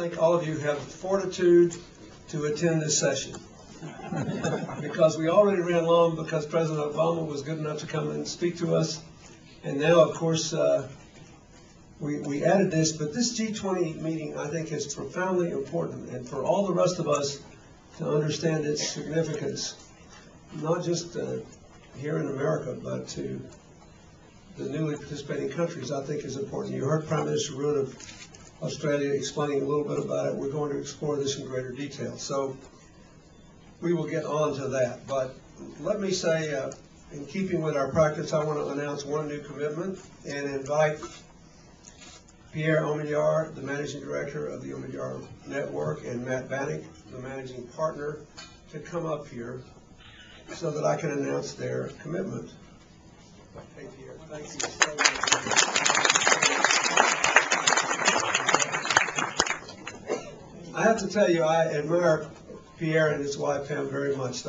think all of you have fortitude to attend this session. Because we already ran long because President Obama was good enough to come and speak to us. And now, of course, we added this, but this G20 meeting, I think, is profoundly important. And for all the rest of us to understand its significance, not just here in America, but to the newly participating countries, I think is important. You heard Prime Minister Rudd of Australia explaining a little bit about it. We're going to explore this in greater detail. So we will get on to that. But let me say, in keeping with our practice, I want to announce one new commitment and invite Pierre Omidyar, the Managing Director of the Omidyar Network, and Matt Bannock, the Managing Partner, to come up here so that I can announce their commitment. Hey, Pierre, thank you so much. I have to tell you, I admire Pierre and his wife Pam very much. He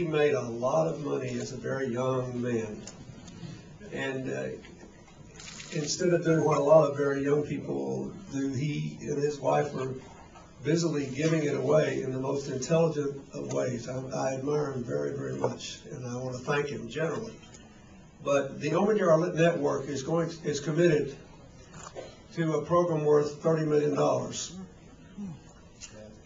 made a lot of money as a very young man, and instead of doing what a lot of very young people do, he and his wife were busily giving it away in the most intelligent of ways. I admire him very, very much, and I want to thank him generally. But the Omidyar Network is committed to a program worth $30 million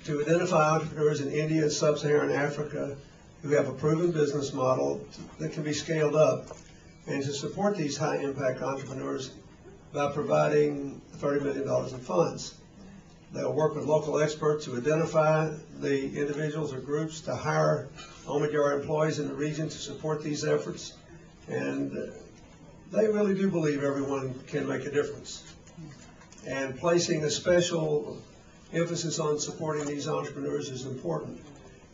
to identify entrepreneurs in India and Sub-Saharan Africa who have a proven business model that can be scaled up, and to support these high-impact entrepreneurs by providing $30 million in funds. They'll work with local experts to identify the individuals or groups, to hire Omidyar employees in the region to support these efforts, and they really do believe everyone can make a difference. And placing a special emphasis on supporting these entrepreneurs is important.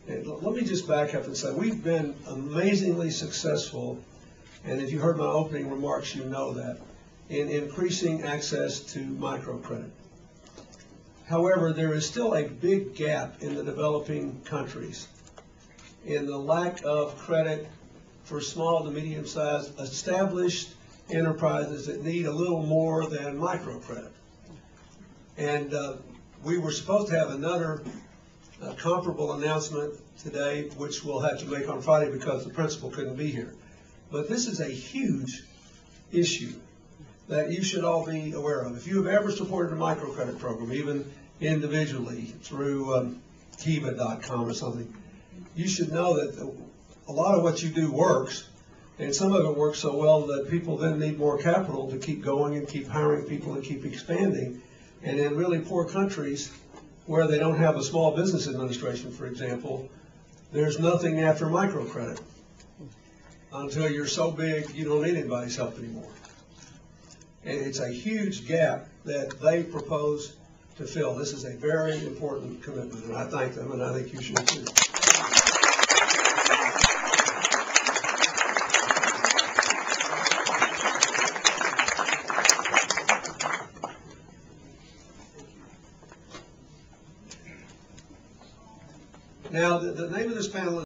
And let me just back up and say we've been amazingly successful, and if you heard my opening remarks, you know that, in increasing access to microcredit. However, there is still a big gap in the developing countries in the lack of credit for small to medium-sized established enterprises that need a little more than microcredit. And we were supposed to have another comparable announcement today, which we'll have to make on Friday because the principal couldn't be here. But this is a huge issue that you should all be aware of. If you have ever supported a microcredit program, even individually through kiva.com or something, you should know that a lot of what you do works, and some of it works so well that people then need more capital to keep going and keep hiring people and keep expanding. And in really poor countries where they don't have a small business administration, for example, there's nothing after microcredit until you're so big you don't need anybody's help anymore. And it's a huge gap that they propose to fill. This is a very important commitment, and I thank them, and I think you should too. Now, the name of this panel is